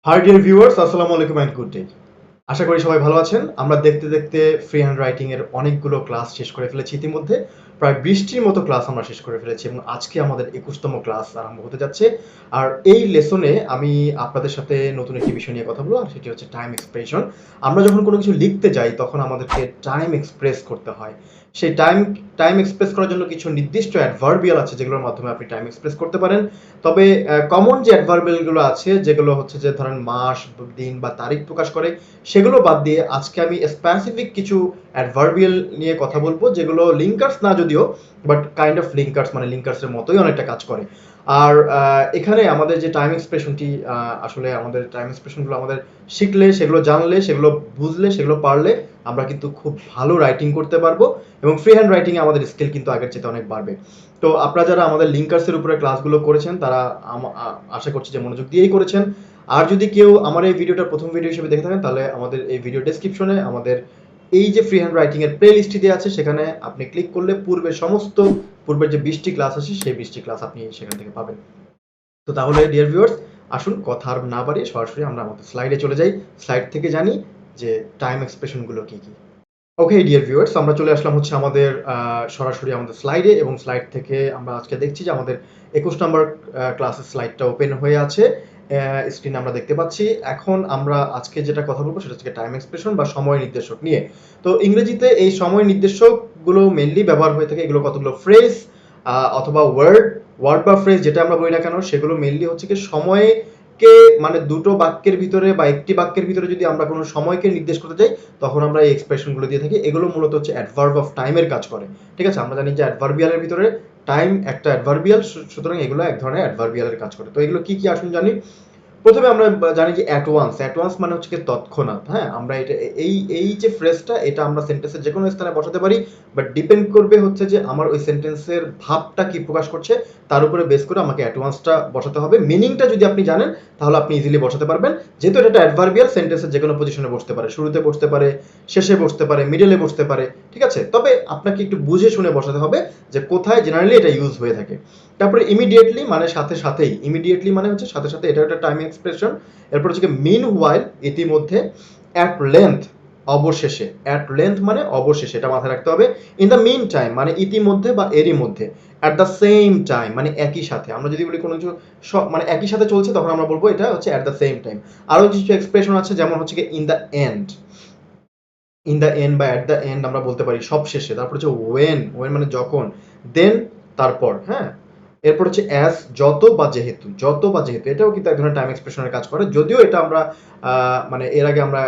High dear viewers, আসসালামু আলাইকুম and good day. আশা করি সবাই ভালো আছেন। আমরা দেখতে দেখতে ফ্রি হ্যান্ড রাইটিং এর অনেকগুলো ক্লাস শেষ করে ফেলেছি ইতিমধ্যে। প্রায় 20টির মতো ক্লাস আমরা শেষ করে ফেলেছি এবং আজকে আমাদের 21তম ক্লাস আরম্ভ হতে যাচ্ছে। আর এই লেসনে আমি আপনাদের সাথে নতুন একটি বিষয় নিয়ে কথা বলবো, আর সেটি হচ্ছে টাইম এক্সপ্রেশন। আমরা যখন কোনো কিছু লিখতে যাই তখন আমাদেরকে টাইম এক্সপ্রেস করতে হয়। সেই টাইম এক্সপ্রেস করার জন্য কিছু নির্দিষ্ট অ্যাডভার্বিয়াল আছে যেগুলোর মাধ্যমে আপনি টাইম এক্সপ্রেস করতে পারেন। তবে কমন যে অ্যাডভার্বিয়ালগুলো আছে যেগুলো হচ্ছে যে ধরেন মাস, দিন বা তারিখ প্রকাশ করে, সেগুলো বাদ দিয়ে আজকে আমি স্পেসিফিক কিছু অ্যাডভার্বিয়াল নিয়ে কথা বলবো যেগুলো লিঙ্কার্স না যদিও, বাট কাইন্ড অফ লিঙ্কার্স, মানে লিঙ্কার্সের মতোই অনেকটা কাজ করে। আর এখানে আমাদের যে টাইম এক্সপ্রেশনটি, আসলে আমাদের টাইম এক্সপ্রেশনগুলো আমাদের শিখলে, সেগুলো জানলে, সেগুলো বুঝলে, সেগুলো পারলে আমরা কিন্তু খুব ভালো রাইটিং করতে পারবো এবং ফ্রি হ্যান্ড রাইটিংয়ে আমাদের স্কিল কিন্তু আগের চেয়ে অনেক বাড়বে। তো আপনারা যারা আমাদের লিঙ্কার্সের উপরে ক্লাসগুলো করেছেন তারা আশা করছি যে মনোযোগ দিয়েই করেছেন। আর যদি কেউ আমার এই ভিডিওটা প্রথম ভিডিও হিসেবে দেখে থাকেন তাহলে আমাদের এই ভিডিও ডেসক্রিপশনে আমাদের এই যে ফ্রি হ্যান্ড রাইটিং এর প্লে লিস্টটি দেওয়া আছে, সেখানে আপনি ক্লিক করলে পূর্বের যে 20টি ক্লাস আছে সেই 20টি ক্লাস আপনি সেখান থেকে পাবেন। তো তাহলে ডিয়ার ভিউয়ার্স, আসুন কথা আর না বাড়িয়ে সরাসরি আমরা আমাদের স্লাইডে চলে যাই। স্লাইড থেকে জানি যে টাইম এক্সপ্রেশনগুলো কি কি। ওকে ডিয়ার ভিউয়ার্স, আমরা চলে আসলাম হচ্ছে আমাদের সরাসরি আমাদের স্লাইডে, এবং স্লাইড থেকে আমরা আজকে দেখছি যে আমাদের 21 নম্বর ক্লাসের স্লাইডটা ওপেন হয়ে আছে। স্ক্রিনে আমরা দেখতে পাচ্ছি। এখন আমরা আজকে যেটা কথা বলবো সেটা হচ্ছে টাইম এক্সপ্রেশন বা সময় নির্দেশক নিয়ে। তো ইংরেজিতে এই সময় নির্দেশকগুলো মেইনলি ব্যবহার হয়ে থাকে, এগুলো কতগুলো ফ্রেজ অথবা ওয়ার্ড বা ফ্রেজ যেটা আমরা বলি না কেন, সেগুলো মেইনলি হচ্ছে কি সময়কে, মানে দুটো বাক্যের ভিতরে বা একটি বাক্যের ভিতরে যদি আমরা কোনো সময়কে নির্দেশ করতে চাই তখন আমরা এই এক্সপ্রেশনগুলো দিয়ে থাকি। এগুলো মূলত হচ্ছে অ্যাডভার্ব অফ টাইমের কাজ করে। ঠিক আছে, আমরা জানি যে অ্যাডভার্বিয়ালের ভিতরে টাইম একটা অ্যাডভার্বিয়াল, সুতরাং এগুলো এক ধরনের অ্যাডভার্বিয়ালের কাজ করে। তো এগুলো কি কি আসুন জানি। প্রথমে আমরা জানি যে অ্যাট ওয়ান্স মানে হচ্ছে কি তৎক্ষণাৎ। হ্যাঁ, আমরা এটা এই যে ফ্রেজটা, এটা আমরা সেন্টেন্সের যে কোনো স্থানে বসাতে পারি, বাট ডিপেন্ড করবে হচ্ছে যে আমার ওই সেন্টেন্সের ভাবটা কি প্রকাশ করছে তার উপরে বেস করে আমাকে অ্যাট ওয়ান্সটা বসাতে হবে। মিনিংটা যদি আপনি জানেন তাহলে আপনি ইজিলি বসাতে পারবেন, যেহেতু এটা একটা অ্যাডভার্বিয়াল সেন্টেন্সের যে কোনো পজিশনে বসতে পারে, শুরুতে বসতে পারে, শেষে বসতে পারে, মিডলে বসতে পারে। ঠিক আছে, তবে আপনাকে একটু বুঝে শুনে বসাতে হবে যে কোথায় জেনারেলি এটা ইউজ হয়ে থাকে। তারপরে ইমিডিয়েটলি মানে সাথে সাথেই, ইমিডিয়েটলি মানে হচ্ছে সাথে সাথে, এটা একটা টাইম এক্সপ্রেশন। এরপর হচ্ছে মিন ওয়াইল ইতিমধ্যে, অ্যাট লেন্থ অবশেষে, অ্যাট লেন্থ মানে অবশেষে, এটা মাথায় রাখতে হবে। ইন দ্য মিন টাইম মানে ইতিমধ্যে বা এরই মধ্যে। অ্যাট দ্য সেম টাইম মানে একই সাথে, আমরা যদি বলি কোনো কিছু মানে একই সাথে চলছে তখন আমরা বলবো এটা হচ্ছে অ্যাট দ্য সেম টাইম। আরো কিছু এক্সপ্রেশন আছে যেমন হচ্ছে কি in the end, in the end বা অ্যাট দ্য এন্ড আমরা বলতে পারি সব শেষে। তারপর হচ্ছে ওয়েন মানে যখন, দেন তারপর, হ্যাঁ। এরপর হচ্ছে অ্যাজ যত বা যেহেতু, এটাও কিন্তু এক ধরনের টাইম এক্সপ্রেশনের কাজ করে, যদিও এটা আমরা মানে এর আগে আমরা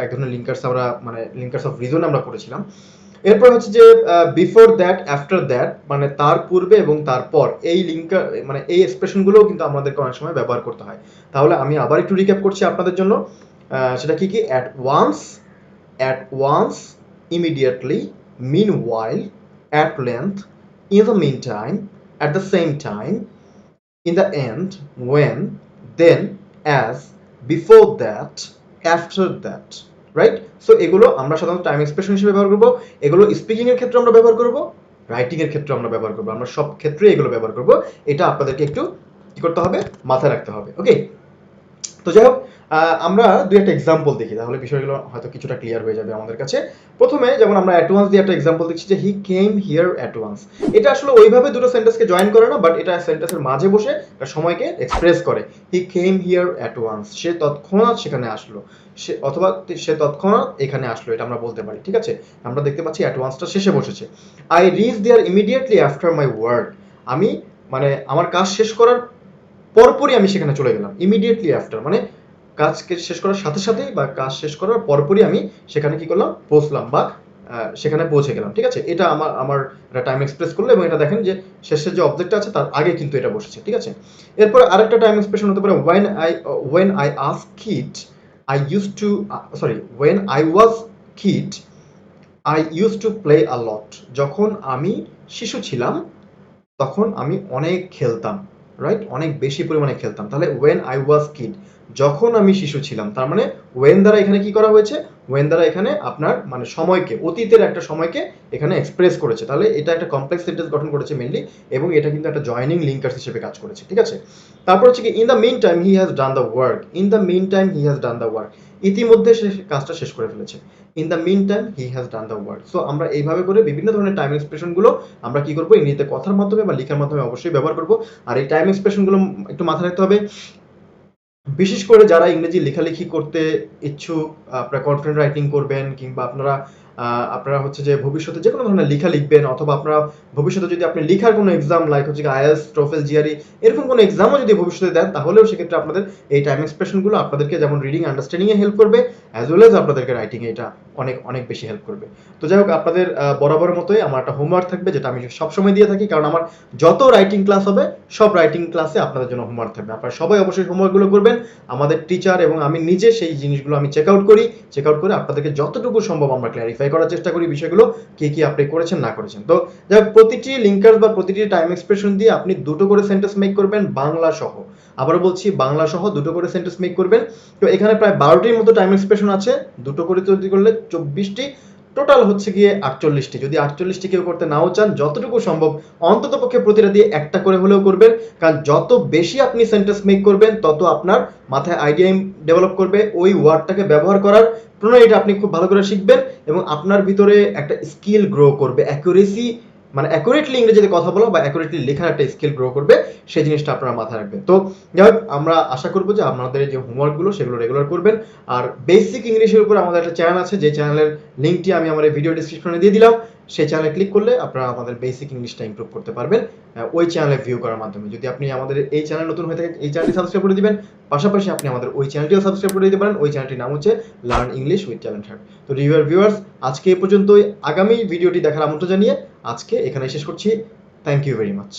এক ধরনের লিঙ্কার্স, আমরা মানে লিঙ্কার্স অফ রিজন আমরা করেছিলাম। এরপর হচ্ছে যে বিফোর দ্যাট, আফটার দ্যাট মানে তার পূর্বে এবং তারপর, এই লিঙ্কার মানে এই এক্সপ্রেশনগুলোও কিন্তু আমাদেরকে অনেক সময় ব্যবহার করতে হয়। তাহলে আমি আবার একটু রিক্যাপ করছি আপনাদের জন্য। সেটা কি কি: at once, immediately, meanwhile, at length, in the meantime, at the same time, in the end, when, then, as, before that, after that, right? So এগুলো আমরা সাধারণত টাইম এক্সপ্রেশন হিসেবে ব্যবহার করব। এগুলো স্পিকিং এর ক্ষেত্রে আমরা ব্যবহার করব, রাইটিং এর ক্ষেত্রে আমরা ব্যবহার করব, আমরা সব ক্ষেত্রে এগুলো ব্যবহার করব। এটা আপনাদেরকে একটু কি করতে হবে, মাথায় রাখতে হবে। ওকে, তো যাই হোক, আমরা দুই একটা এক্সাম্পল দেখি, তাহলে বিষয়গুলো হয়তো কিছুটা ক্লিয়ার হয়ে যাবে আমাদের কাছে। প্রথমে যেমন আমরা অ্যাট ওয়ান্স দিয়ে একটা এক্সাম্পল দেখছি যে হি কেম হিয়ার অ্যাট ওয়ান্স। এটা আসলে ওইভাবে দুটো সেন্টেন্সকে জয়েন করে না, বাট এটা সেন্টেন্সের মাঝে বসে সময়কে এক্সপ্রেস করে। হি কেম হিয়ার অ্যাট ওয়ান্স, সে তৎক্ষণাৎ সেখানে আসলো, অথবা সে তৎক্ষণাৎ এখানে আসলো, এটা আমরা বলতে পারি। ঠিক আছে, আমরা দেখতে পাচ্ছি অ্যাট ওয়ান্সটা শেষে বসেছে। I reach there immediately after my work, আমি মানে আমার কাজ শেষ করার পরপরই আমি সেখানে চলে গেলাম। ইমিডিয়েটলি আফটার মানে কাজকে শেষ করার সাথে সাথেই বা কাজ শেষ করার পরপরই আমি সেখানে কি করলাম, পৌঁছলাম বা সেখানে পৌঁছে গেলাম। ঠিক আছে, এটা আমার এটা টাইম এক্সপ্রেস করলো, এবং এটা দেখেন যে শেষের যে অবজেক্টটা আছে তার আগে কিন্তু এটা বসেছে। ঠিক আছে, এরপর আরেকটা টাইম এক্সপ্রেশন হতে পারে when I asked kid I used to when I was kid I used to play a lot, যখন আমি শিশু ছিলাম তখন আমি অনেক খেলতাম, রাইট? অনেক বেশি পরিমাণে খেলতাম। তাহলে when I was kid, যখন আমি শিশু ছিলাম, তার মানে when দ্বারা এখানে কি করা হয়েছে? when দ্বারা এখানে আপনার মানে সময়কে, অতীতের একটা সময়কে এখানে এক্সপ্রেস করেছে। তাহলে এটা একটা কমপ্লেক্স সেন্টেন্স গঠন করেছে মেইনলি, এবং এটা কিন্তু একটা জয়েনিং লিঙ্কার্স হিসেবে কাজ করেছে, ঠিক আছে? তারপর হচ্ছে কি in the meantime he has done the work, in the meantime he has done the work, ইতিমধ্যে সে কাজটা শেষ করে ফেলেছে। In the meantime he has done the work. So আমরা এইভাবে করে বিভিন্ন ধরনের টাইম এক্সপ্রেশনগুলো আমরা কি করবো, ইংরেজিতে কথার মাধ্যমে বা লেখার মাধ্যমে অবশ্যই ব্যবহার করবো। আর এই টাইম এক্সপ্রেশনগুলো একটু মাথায় রাখতে হবে, বিশেষ করে যারা ইংরেজি লেখালেখি করতে ইচ্ছুক, আপনারা কনফিডেন্ট রাইটিং করবেন, কিংবা আপনারা হচ্ছে যে ভবিষ্যতে যে কোনো ধরনের লেখা লিখবেন, অথবা আপনারা ভবিষ্যতে যদি আপনি লেখার কোনো এক্সাম লাইক হচ্ছে আইএলটিএস, টোফেল, জিআরই এরকম কোনো এক্সামও যদি ভবিষ্যতে দেন, তাহলেও সেক্ষেত্রে আপনাদের এই টাইম এক্সপ্রেশনগুলো আপনাদেরকে যেমন রিডিং আন্ডারস্ট্যান্ডিংয়ে হেল্প করবে, অ্যাজ ওয়েল এজ আপনাদেরকে রাইটিংয়ে এটা অনেক অনেক বেশি হেল্প করবে। তো যাই হোক, আপনাদের বরাবরের মতোই আমার একটা হোমওয়ার্ক থাকবে, যেটা আমি সবসময় দিয়ে থাকি, কারণ আমার যত রাইটিং ক্লাস হবে সব রাইটিং ক্লাসে আপনাদের জন্য হোমওয়ার্ক থাকবে। আপনারা সবাই অবশ্যই হোমওয়ার্কগুলো করবেন। আমাদের টিচার এবং আমি নিজে সেই জিনিসগুলো আমি চেক আউট করে আপনাদেরকে যতটুকু সম্ভব আমরা ক্ল্যারিফাই করার চেষ্টা করি বিষয়গুলো, কি আপনি করেছেন না করেছেন। তো যাই হোক, প্রতিটি লিঙ্কার্স বা প্রতিটি টাইম এক্সপ্রেশন দিয়ে আপনি দুটো করে সেন্টেন্স মেক করবেন বাংলা সহ। আবারও বলছি, বাংলা সহ দুটো করে সেন্টেন্স মেক করবেন। তো এখানে প্রায় 12টির মতো টাইম এক্সপ্রেশন আছে, দুটো করে তৈরি করলে 24টি, টোটাল হচ্ছে গিয়ে 48টি। যদি 48টি কেউ করতে নাও চান, যতটুকু সম্ভব অন্তত পক্ষে প্রতিটা দিয়ে একটা করে হলেও করবেন, কারণ যত বেশি আপনি সেন্টেন্স মেক করবেন তত আপনার মাথায় আইডিয়া ডেভেলপ করবে, ওই ওয়ার্ডটাকে ব্যবহার করার প্রণালীটা আপনি খুব ভালো করে শিখবেন, এবং আপনার ভিতরে একটা স্কিল গ্রো করবে, অ্যাকুরেসি মানে অ্যাকুরেটলি ইংরেজিতে কথা বলা বা অ্যাকুরেটলি লেখার একটা স্কিল গ্রো করবে, সেই জিনিসটা আপনারা মাথায় রাখবেন। তো যাই হোক, আমরা আশা করবো যে আপনাদের যে হোমওয়ার্কগুলো সেগুলো রেগুলার করবেন। আর বেসিক ইংলিশের উপর আমাদের একটা চ্যানেল আছে, যে চ্যানেলের লিঙ্কটি আমি আমার এই ভিডিও ডিসক্রিপশনে দিয়ে দিলাম। সেই চ্যানেলে ক্লিক করলে আপনারা আমাদের বেসিক ইংলিশটা ইমপ্রুভ করতে পারবেন ওই চ্যানেলে ভিউ করার মাধ্যমে। যদি আপনি আমাদের এই চ্যানেল নতুন হয়ে থাকেন, এই চ্যানেলটি সাবস্ক্রাইব করে দিবেন, পাশাপাশি আপনি আমাদের ওই চ্যানেলটিও সাবস্ক্রাইব করে দিতে পারেন। ওই চ্যানেলটির নাম হচ্ছে লার্ন ইংলিশ উইথ TalentHut। তো ডিয়ার ভিউয়ার্স, আজকে এই পর্যন্তই। আগামী ভিডিওটি দেখার আমন্ত্রণ জানিয়ে আজকে এখানে শেষ করছি। Thank you very much.